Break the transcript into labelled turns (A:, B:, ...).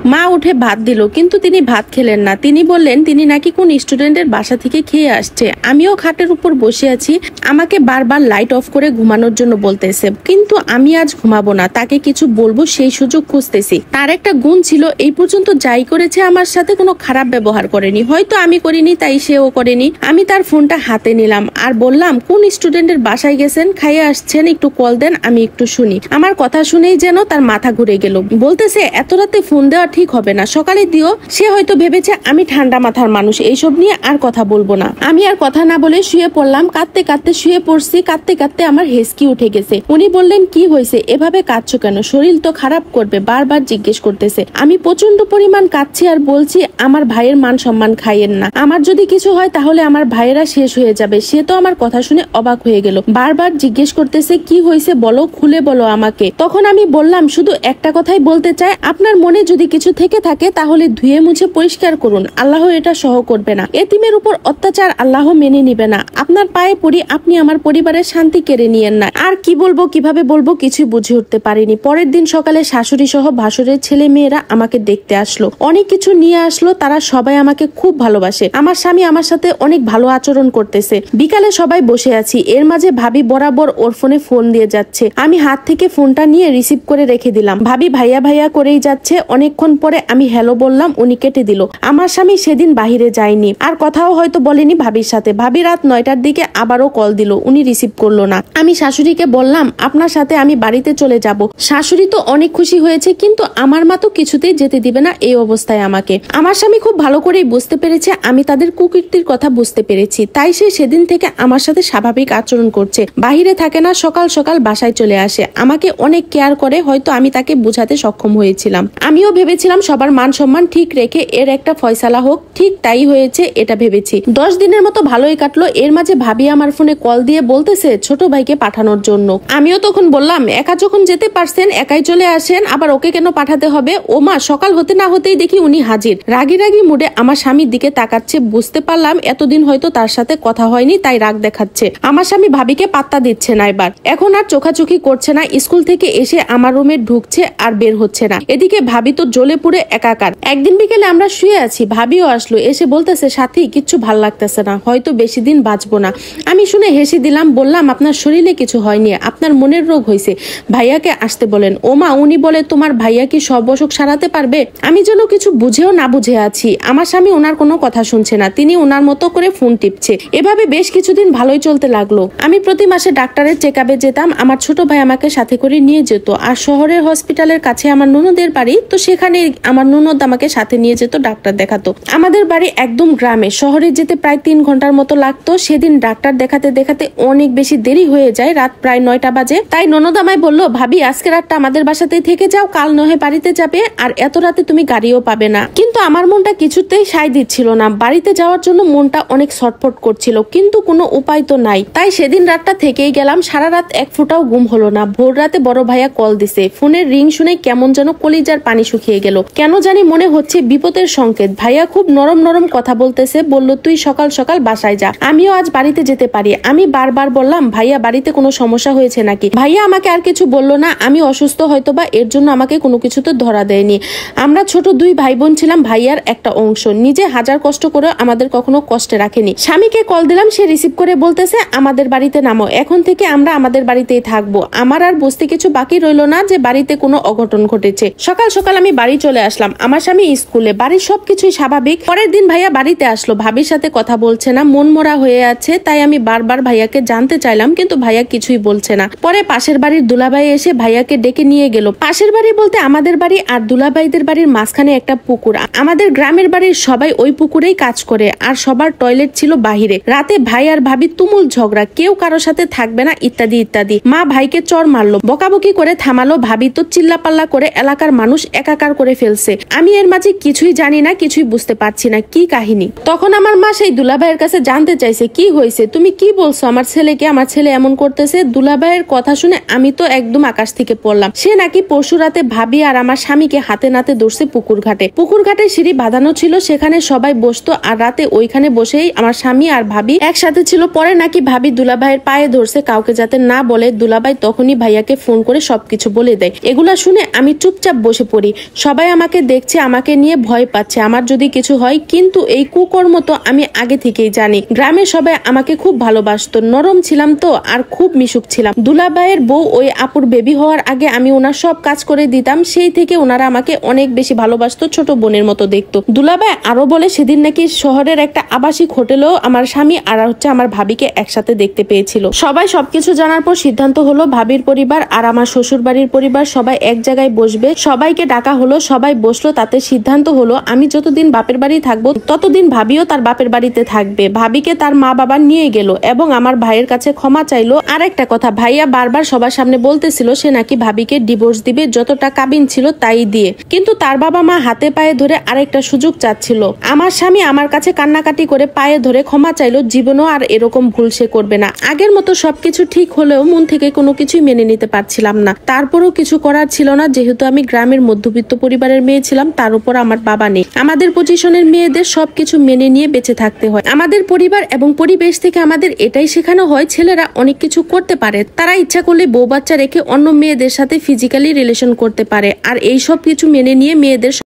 A: মা উঠে ভাত দিল, কিন্তু তিনি ভাত খেলেন না। তিনি বললেন তিনি নাকি কোন স্টুডেন্টের বাসা থেকে খেয়ে আসছে। আমিও খাটের উপর বসে আছি, আমাকে বারবার লাইট অফ করে ঘুমানোর জন্য বলতেছে, কিন্তু আমি আজ ঘুমাবো না, তাকে কিছু বলবো সেই সুযোগ খুঁজতেছি। তার একটা গুণ ছিল, এই পর্যন্ত যাই করেছে আমার সাথে কোনো খারাপ ব্যবহার করেনি। হয়তো আমি করিনি তাই সেও করেনি। আমি তার ফোনটা হাতে নিলাম আর বললাম, কোন স্টুডেন্টের বাসায় গেছেন, খাইয়ে আসছেন, একটু কল দেন, আমি একটু শুনি। আমার কথা শুনেই যেন তার মাথা ঘুরে গেল। বলতেছে এত রাতে ফোন দেওয়া ঠিক হবে না, সকালে দিও। সে হয়তো ভেবেছে আমি ঠান্ডা মাথার মানুষ, এইসব নিয়ে আর কথা বলবো না। আমি আর কথা না বলে শুয়ে পড়লাম। কাঁদতে কাঁদতে শুয়ে পড়ছি। কাঁদতে কাঁদতে আমার হেসকি উঠে গেছে। উনি বললেন, কি হয়েছে, এভাবে কাঁদছো কেন, শরীর তো খারাপ করবে, বারবার জিজ্ঞেস করতেছে। আমি প্রচন্ড পরিমাণ কাঁদছি আর বলছি, আমার ভাইয়ের মান সম্মান খাইয়েন না, আমার যদি কিছু হয় তাহলে আমার ভাইয়েরা শেষ হয়ে যাবে। সে তো আমার কথা শুনে অবাক হয়ে গেল, বারবার জিজ্ঞেস করতেছে কি হয়েছে বলো, খুলে বলো আমাকে। তখন আমি বললাম, শুধু একটা কথাই বলতে চাই, আপনার মনে যদি কিছু থেকে থাকে তাহলে ধুয়ে মুছে পরিষ্কার করুন, আল্লাহ এটা সহ করবে না। এতিমের উপর অত্যাচার আল্লাহ মেনে নিবে না। আপনার পায়ে পড়ি, আপনি আমার পরিবারের শান্তি কেড়ে নিয়েন না। আর কি বলবো, কিভাবে বলবো কিছুই বুঝে উঠতে পারিনি। পরের দিন সকালে শাশুড়ি সহ ভাসুরের ছেলে মেয়েরা আমাকে দেখতে আসলো, অনেক কিছু নিয়ে আসলো। তারা সবাই আমাকে খুব ভালোবাসে। আমার স্বামী আমার সাথে অনেক ভালো আচরণ করতেছে। বিকালে সবাই বসে আছি, এর মাঝে ভাবি বরাবর ওর ফোনে ফোন দিয়ে যাচ্ছে। আমি হাত থেকে ফোনটা নিয়ে রিসিভ করে রেখে দিলাম। ভাবি ভাইয়া ভাইয়া করেই যাচ্ছে। অনেকক্ষণ পরে আমি হ্যালো বললাম, উনি কেটে দিল। আমার স্বামী সেদিন বাহিরে যায়নি, আর কথাও হয়তো বলেনি ভাবির সাথে। ভাবি রাত 9টার দিকে আবারও কল দিল, উনি রিসিভ করলো না। আমি শাশুড়িকে বললাম, আপনার সাথে আমি বাড়িতে চলে যাব। শাশুড়ি তো অনেক খুশি হয়েছে, কিন্তু আমার মা তো কিছুতেই যেতে দিবে না এই অবস্থায় আমাকে। আমার স্বামী খুব ভালো করেই বুঝতে পেরেছে আমি তাদের কুকীর্তির কথা বুঝতে পেরেছি, তাই সে সেদিন থেকে আমার সাথে স্বাভাবিক আচরণ করছে। বাহিরে থাকে না, সকাল সকাল বাসায় চলে আসে, আমাকে অনেক কেয়ার করে। হয়তো আমি তাকে বোঝাতে সক্ষম হয়েছিলাম। আমিও ভেবেছিলাম সবার মান সম্মান ঠিক রেখে এর একটা ফয়সালা হোক, ঠিক তাই হয়েছে এটা ভেবেছি। 10 দিনের মতো ভালোই কাটলো। এর মাঝে ভাবি আমার ফোনে কল দিয়ে বলতেছে ছোট ভাইকে পাঠানোর জন্য। আমিও তখন বললাম, একা যখন যেতে পারছেন একাই চলে আসেন, আবার ওকে কেন পাঠাতে হবে। ও মা, সকাল হতে না হতেই দেখি উনি হাজির। রাগি রাগি মুডে আমার স্বামীর দিকে তাকাচ্ছে। বুঝতে পারলাম এতদিন হয়তো তার সাথে কথা হয়নি, তাই রাগ দেখাচ্ছে। আমার স্বামী ভাবিকে পাত্তা দিচ্ছে না, এবার এখন আর চোখাচোখি করছে না। স্কুল থেকে এসে আমার রুমে ঢুকছে আর বের হচ্ছে না। এদিকে ভাবি তো জ্বলে পুড়ে একাকার। একদিন বিকেলে আমরা শুয়ে আছি, ভাবিও আসলো। এসে বলতেছে, সাথী কিচ্ছু ভাল লাগতেছে না, হয়তো বেশি দিন বাঁচবো না। আমি শুনে হেসে দিলাম, বললাম আপনার শরীরে কিছু হয়নি, আপনার মনের রোগ হয়েছে, ভাইয়াকে আসতে বলেন। ও মা, উনি বলে তোমার ভাইয়া কি সব অসুখ সারাতে পারবে? আমি যেন কিছু বুঝেও না বুঝে আছি। আমার স্বামী ওনার কোনো কথা শুনছে না, তিনি ওনার মতো করে ফোন টিপছে। এভাবে বেশ কিছুদিন ভালোই চলতে লাগলো। আমি প্রতি মাসে ডাক্তারের চেকআপে যেতাম। আমার ছোট ভাই আমাকে সাথে করে নিয়ে যেত। আর শহরের হসপিটালের কাছে আমার ননদের বাড়ি, তো সেখানে আমার ননদ আমাকে সাথে নিয়ে যেত, ডাক্তার দেখাতো। আমাদের বাড়ি একদম গ্রামে, শহরে যেতে প্রায় 3 ঘন্টার মতো লাগতো। সেদিন ডাক্তার দেখাতে দেখাতে অনেক বেশি দেরি হয়ে যায়, রাত প্রায় 9টা বাজে। তাই ননদ আমায় বললো, ভাবি আজকে রাতটা আমাদের বাসাতেই থেকে যাও, কাল নহে বাড়িতে যাবে, আর এত রাতে তুমি গাড়িও পাবে না। কিন্তু আমার মনটা কিছুতেই সায় দিচ্ছিল না। বাড়িতে যাওয়ার জন্য মনটা অনেক ছটফট করছিল, কিন্তু কোনো উপায় তো নাই। তাই সেদিন রাতটা থেকেই গেলাম। সারা রাত এক ফোঁটাও ঘুম হলো না। ভোর রাতে বড় ভাইয়া কল দিছে। ফোনের রিং শুনে কেমন যেন কলিজার পানি শুকিয়ে গেল। কেন জানি মনে হচ্ছে বিপদের সংকেত। ভাইয়া খুব নরম নরম কথা বলতেছে, বলল তুই সকাল সকাল বাসায় যা, আমিও আজ বাড়িতে যেতে পারি। আমি বারবার বললাম, ভাইয়া বাড়িতে কোনো সমস্যা হয়েছে নাকি? ভাইয়া আমাকে আর কিছু বললো না। আমি অসুস্থ হয়তোবা, এর জন্য আমাকে কোনো কিছুতে ধরা দেয়নি। আমরা ছোট 2 ভাই বোন ছিলাম, ভাইয়ার একটা অংশ। নিজে হাজার কষ্ট করে আমাদের কখনো কষ্টে রাখেনি। স্বামীকে কল দিলাম, সে রিসিভ করে বলতেছে, আমাদের বাড়িতে নামো, এখন থেকে আমরা আমাদের বাড়িতেই থাকবো। আমার আর বুঝতে কিছু বাকি রইলো না যে বাড়িতে কোনো অঘটন ঘটেছে। সকাল সকাল আমি বাড়ি চলে আসলাম। আমার স্বামী স্কুলে, বাড়ির সবকিছুই স্বাভাবিক। পরের দিন ভাইয়া বাড়িতে আসলো, ভাবির সাথে কথা বলছে না, মন মরা হয়ে আছে। তাই আমি বারবার ভাইয়াকে জানতে চাইলাম, কিন্তু ভাইয়া কিছুই বলছে না। পরে পাশের বাড়ির দুলাভাই এসে ভাইয়াকে ডেকে নিয়ে গেল। পাশের বাড়ি বলতে আমাদের বাড়ি আর দুলাভাইদের বাড়ির মাঝখানে একটা পুকুর। আমাদের গ্রামের বাড়ির সবাই ওই পুকুরেই কাজ করে, আর সবার টয়লেট ছিল বাহিরে। রাতে ভাই আর ভাবি তুমুল ঝগড়া, কেউ কারো সাথে থাকবে না, ইত্যাদি ইত্যাদি। মা ভাইকে চর মারলো, বকাবকি করে থামালো। ভাবি তো চিল্লাপাল্লা করে এলাকার মানুষ একাকার করে ফেলছে। আমি এর মাঝে কিছুই জানি না, কিছুই বুঝতে পারছি না কি কাহিনী। তখন আমার মা সেই দুলাভাইয়ের কাছে জানতে চাইছে, কি হয়েছে, তুমি কি বলছো আমার ছেলেকে, আমার ছেলে এমন করতেছে। দুলাভাইয়ের কথা শুনে আমি তো একদম আকাশ থেকে পড়লাম। সে নাকি পরশু রাতে ভাবি আর আমার স্বামীকে হাতে নাতে ধরছে পুকুর ঘাটে। পুকুর ঘাটে সিঁড়ি বাঁধানো ছিল, সেখানে সবাই বসতো, আর রাতে ওইখানে বসেই আমার স্বামী আর ভাবি একসাথে ছিল। পরে নাকি ভাবি দুলাভাইয়ের পায়ে ধরছে, কাউকে যাতে না বলে। দুলাভাই তখনই ভাইয়াকে ফোন করে সবকিছু বলে দেয়। এগুলা শুনে আমি চুপচাপ বসে পড়ি। সবাই আমাকে দেখছে, আমাকে নিয়ে ভয় পাচ্ছে আমার যদি কিছু হয়। কিন্তু এই কুকর্ম তো আমি আগে থেকেই জানি। গ্রামের সবাই আমাকে খুব ভালোবাসতো, নরম ছিলাম তো আর খুব মিশুক ছিলাম। দুলাভাইয়ের বউ ওই আপুর বেবি হওয়ার আগে আমি ওনার সব কাজ করে দিতাম, সেই থেকে ওনারা আমাকে অনেক বেশি ভালোবাসতো, ছোট বোনের মতো দেখতো। দুলাভাই আরো বলে সেদিন নাকি শহরের একটা আবাসিক হোটেলেও আমার স্বামী আর আমার ভাবিকে একসাথে দেখতে পেয়েছিল। সবাই সবকিছু জানার পর সিদ্ধান্ত হলো ভাবির পরিবার আর আমার শ্বশুর বাড়ির পরিবার সবাই এক জায়গায় বসবে। সবাইকে ডাকা হলো, সবাই বসলো। তাতে সিদ্ধান্ত হলো আমি যতদিন বাপের বাড়ি থাকবো ততদিন ভাবিও তার বাপের বাড়িতে থাকবে। ভাবিকে তার মা বাবা নিয়ে গেল এবং আমার ভাইয়ের কাছে ক্ষমা চাইলো। আর একটা কথা, ভাইয়া বারবার সবার সামনে বলতেছিল সে নাকি ভাবিকে ডিভোর্স দিবে, যতটা কাবিন ছিল তাই দিয়ে। কিন্তু তার বাবা মা হাতে পায়ে ধরে আরেকটা সুযোগ চাচ্ছিল। আমার স্বামী আমার কাছে কান্নাকাটি করে পায়ে ধরে ক্ষমা চাইলো, জীবনও আর এরকম ভুল সে করবে না। আগের মতো সবকিছু ঠিক হলেও মন থেকে কোনো কিছুই মেনে নিতে পারছিলাম না। তারপরও কিছু করার ছিল না, যেহেতু আমি গ্রামের মধ্যবিত্ত পরিবারের মেয়ে ছিলাম, তার উপর আমার বাবা নেই। আমাদের পজিশনের মেয়েদের সবকিছু মেনে নিয়ে বেঁচে থাকতে হয়। আমাদের পরিবার এবং পরিবেশ থেকে আমাদের এটাই শেখানো হয় ছেলেরা অনেক কিছু করতে পারে, তারা ইচ্ছা করলে বউ বাচ্চা রেখে অন্য মেয়েদের সাথে ফিজিক্যালি রিলেশন করতে পারে। আর এই সব কিছু মেনে নিয়ে মেয়েদের